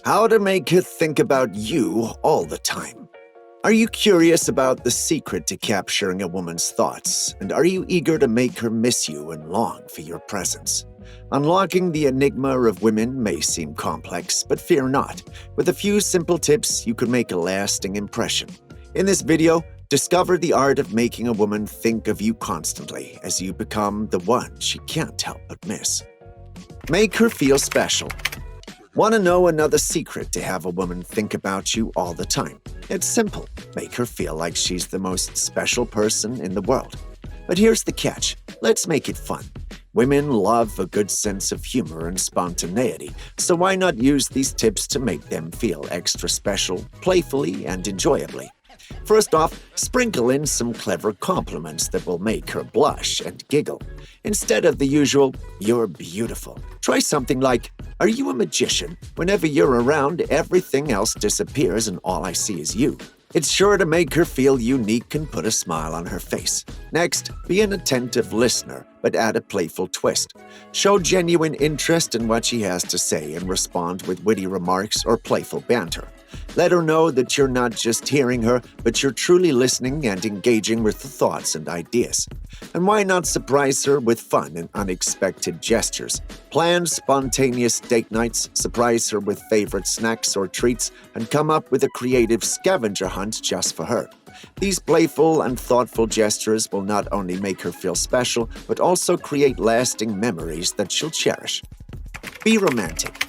How to make her think about you all the time. Are you curious about the secret to capturing a woman's thoughts? And are you eager to make her miss you and long for your presence? Unlocking the enigma of women may seem complex, but fear not. With a few simple tips, you can make a lasting impression. In this video, discover the art of making a woman think of you constantly as you become the one she can't help but miss. Make her feel special. Want to know another secret to have a woman think about you all the time? It's simple. Make her feel like she's the most special person in the world. But here's the catch. Let's make it fun. Women love a good sense of humor and spontaneity, so why not use these tips to make them feel extra special, playfully and enjoyably? First off, sprinkle in some clever compliments that will make her blush and giggle. Instead of the usual, "You're beautiful," try something like, "Are you a magician? Whenever you're around, everything else disappears and all I see is you." It's sure to make her feel unique and put a smile on her face. Next, be an attentive listener, but add a playful twist. Show genuine interest in what she has to say and respond with witty remarks or playful banter. Let her know that you're not just hearing her, but you're truly listening and engaging with the thoughts and ideas. And why not surprise her with fun and unexpected gestures? Plan spontaneous date nights, surprise her with favorite snacks or treats, and come up with a creative scavenger hunt just for her. These playful and thoughtful gestures will not only make her feel special, but also create lasting memories that she'll cherish. Be romantic.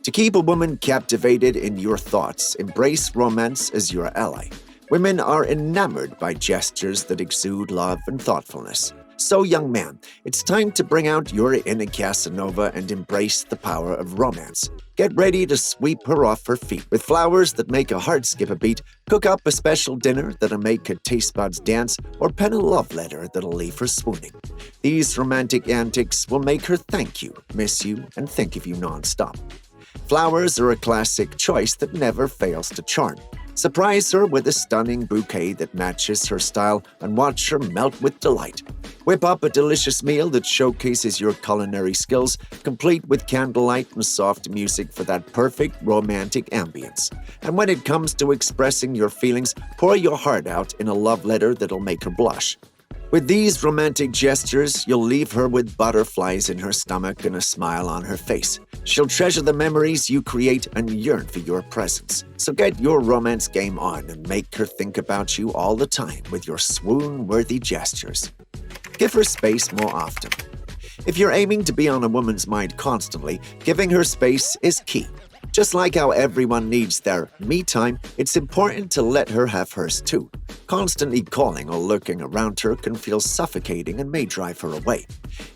To keep a woman captivated in your thoughts, embrace romance as your ally. Women are enamored by gestures that exude love and thoughtfulness. So, young man, it's time to bring out your inner Casanova and embrace the power of romance. Get ready to sweep her off her feet with flowers that make a heart skip a beat, cook up a special dinner that'll make her taste buds dance, or pen a love letter that'll leave her swooning. These romantic antics will make her thank you, miss you, and think of you nonstop. Flowers are a classic choice that never fails to charm. Surprise her with a stunning bouquet that matches her style and watch her melt with delight. Whip up a delicious meal that showcases your culinary skills, complete with candlelight and soft music for that perfect romantic ambience. And when it comes to expressing your feelings, pour your heart out in a love letter that'll make her blush. With these romantic gestures, you'll leave her with butterflies in her stomach and a smile on her face. She'll treasure the memories you create and yearn for your presence. So get your romance game on and make her think about you all the time with your swoon-worthy gestures. Give her space more often. If you're aiming to be on a woman's mind constantly, giving her space is key. Just like how everyone needs their me time, it's important to let her have hers too. Constantly calling or looking around her can feel suffocating and may drive her away.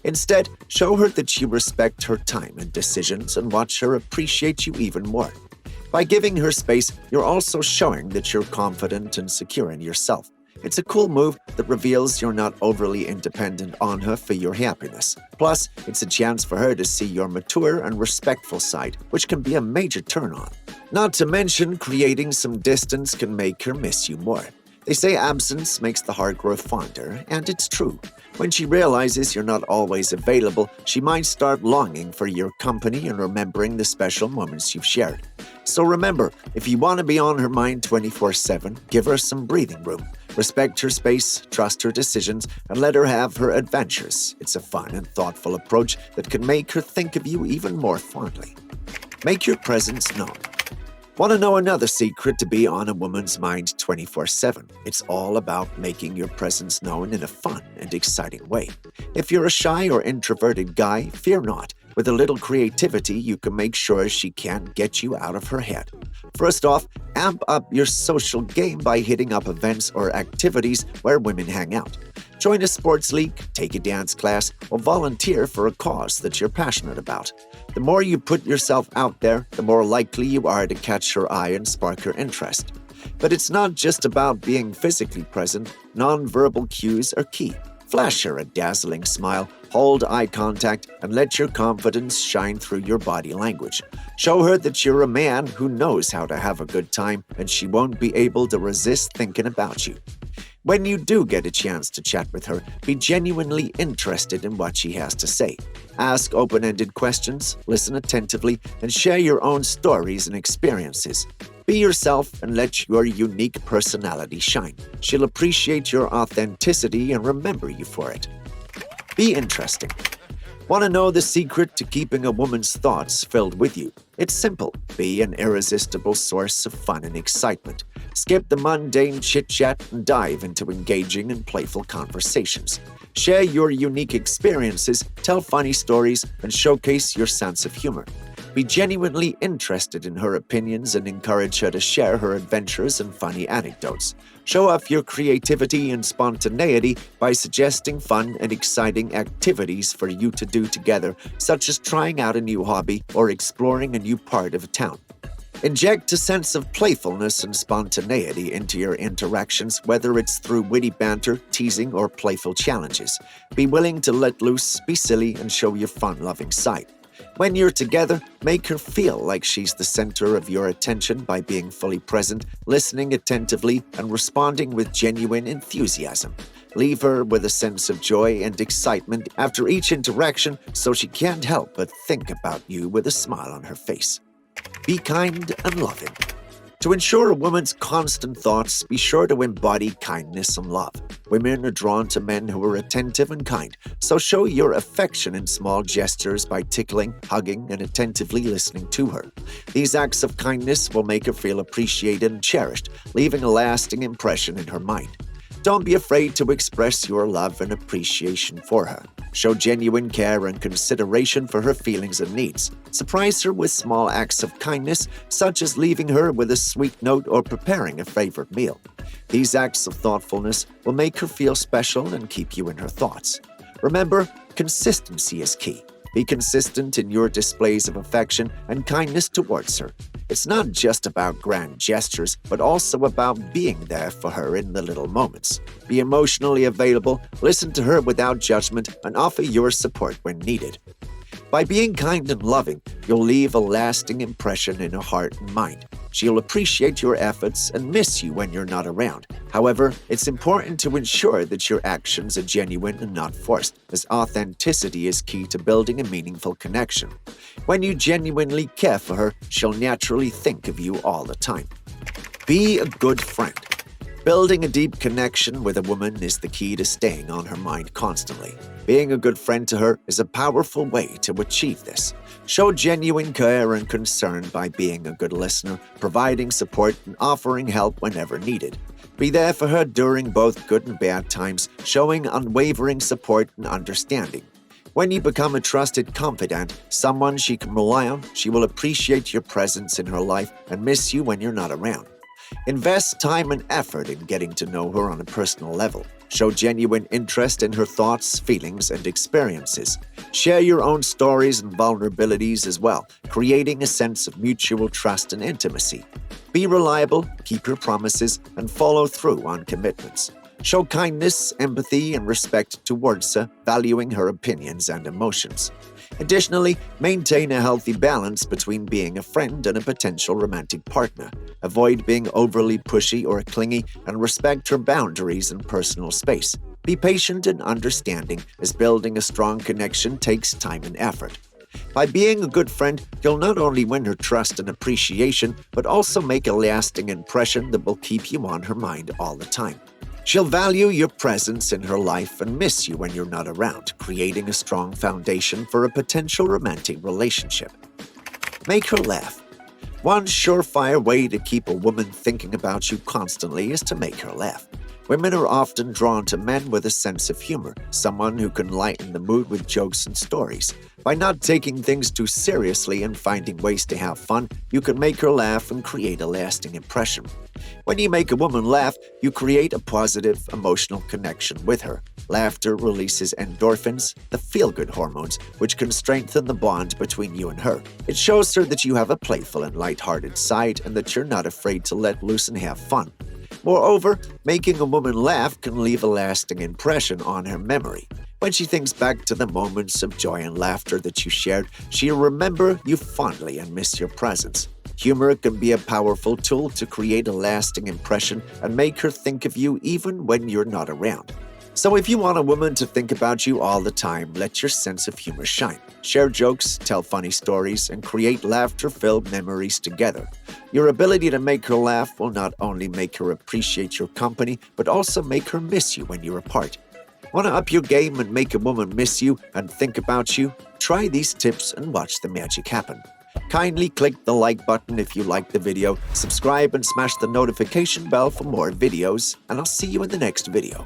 Instead, show her that you respect her time and decisions and watch her appreciate you even more. By giving her space, you're also showing that you're confident and secure in yourself. It's a cool move that reveals you're not overly independent on her for your happiness. Plus, it's a chance for her to see your mature and respectful side, which can be a major turn-on. Not to mention, creating some distance can make her miss you more. They say absence makes the heart grow fonder, and it's true. When she realizes you're not always available, she might start longing for your company and remembering the special moments you've shared. So remember, if you want to be on her mind 24/7, give her some breathing room. Respect her space, trust her decisions, and let her have her adventures. It's a fun and thoughtful approach that can make her think of you even more fondly. Make your presence known. Want to know another secret to be on a woman's mind 24/7? It's all about making your presence known in a fun and exciting way. If you're a shy or introverted guy, fear not. With a little creativity, you can make sure she can't get you out of her head. First off, amp up your social game by hitting up events or activities where women hang out. Join a sports league, take a dance class, or volunteer for a cause that you're passionate about. The more you put yourself out there, the more likely you are to catch her eye and spark her interest. But it's not just about being physically present. Non-verbal cues are key. Flash her a dazzling smile, hold eye contact, and let your confidence shine through your body language. Show her that you're a man who knows how to have a good time, and she won't be able to resist thinking about you. When you do get a chance to chat with her, be genuinely interested in what she has to say. Ask open-ended questions, listen attentively, and share your own stories and experiences. Be yourself and let your unique personality shine. She'll appreciate your authenticity and remember you for it. Be interesting. Want to know the secret to keeping a woman's thoughts filled with you? It's simple. Be an irresistible source of fun and excitement. Skip the mundane chit-chat and dive into engaging and playful conversations. Share your unique experiences, tell funny stories, and showcase your sense of humor. Be genuinely interested in her opinions and encourage her to share her adventures and funny anecdotes. Show off your creativity and spontaneity by suggesting fun and exciting activities for you to do together, such as trying out a new hobby or exploring a new part of a town. Inject a sense of playfulness and spontaneity into your interactions, whether it's through witty banter, teasing, or playful challenges. Be willing to let loose, be silly, and show your fun-loving side. When you're together, make her feel like she's the center of your attention by being fully present, listening attentively, and responding with genuine enthusiasm. Leave her with a sense of joy and excitement after each interaction so she can't help but think about you with a smile on her face. Be kind and loving. To ensure a woman's constant thoughts, be sure to embody kindness and love. Women are drawn to men who are attentive and kind, so show your affection in small gestures by tickling, hugging, and attentively listening to her. These acts of kindness will make her feel appreciated and cherished, leaving a lasting impression in her mind. Don't be afraid to express your love and appreciation for her. Show genuine care and consideration for her feelings and needs. Surprise her with small acts of kindness, such as leaving her with a sweet note or preparing a favorite meal. These acts of thoughtfulness will make her feel special and keep you in her thoughts. Remember, consistency is key. Be consistent in your displays of affection and kindness towards her. It's not just about grand gestures, but also about being there for her in the little moments. Be emotionally available, listen to her without judgment, and offer your support when needed. By being kind and loving, you'll leave a lasting impression in her heart and mind. She'll appreciate your efforts and miss you when you're not around. However, it's important to ensure that your actions are genuine and not forced, as authenticity is key to building a meaningful connection. When you genuinely care for her, she'll naturally think of you all the time. Be a good friend. Building a deep connection with a woman is the key to staying on her mind constantly. Being a good friend to her is a powerful way to achieve this. Show genuine care and concern by being a good listener, providing support, and offering help whenever needed. Be there for her during both good and bad times, showing unwavering support and understanding. When you become a trusted confidant, someone she can rely on, she will appreciate your presence in her life and miss you when you're not around. Invest time and effort in getting to know her on a personal level. Show genuine interest in her thoughts, feelings, and experiences. Share your own stories and vulnerabilities as well, creating a sense of mutual trust and intimacy. Be reliable, keep your promises, and follow through on commitments. Show kindness, empathy, and respect towards her, valuing her opinions and emotions. Additionally, maintain a healthy balance between being a friend and a potential romantic partner. Avoid being overly pushy or clingy and respect her boundaries and personal space. Be patient and understanding, as building a strong connection takes time and effort. By being a good friend, you'll not only win her trust and appreciation, but also make a lasting impression that will keep you on her mind all the time. She'll value your presence in her life and miss you when you're not around, creating a strong foundation for a potential romantic relationship. Make her laugh. One surefire way to keep a woman thinking about you constantly is to make her laugh. Women are often drawn to men with a sense of humor, someone who can lighten the mood with jokes and stories. By not taking things too seriously and finding ways to have fun, you can make her laugh and create a lasting impression. When you make a woman laugh, you create a positive, emotional connection with her. Laughter releases endorphins, the feel-good hormones, which can strengthen the bond between you and her. It shows her that you have a playful and lighthearted side and that you're not afraid to let loose and have fun. Moreover, making a woman laugh can leave a lasting impression on her memory. When she thinks back to the moments of joy and laughter that you shared, she'll remember you fondly and miss your presence. Humor can be a powerful tool to create a lasting impression and make her think of you even when you're not around. So if you want a woman to think about you all the time, let your sense of humor shine. Share jokes, tell funny stories, and create laughter-filled memories together. Your ability to make her laugh will not only make her appreciate your company, but also make her miss you when you're apart. Want to up your game and make a woman miss you and think about you? Try these tips and watch the magic happen. Kindly click the like button if you liked the video, subscribe and smash the notification bell for more videos, and I'll see you in the next video.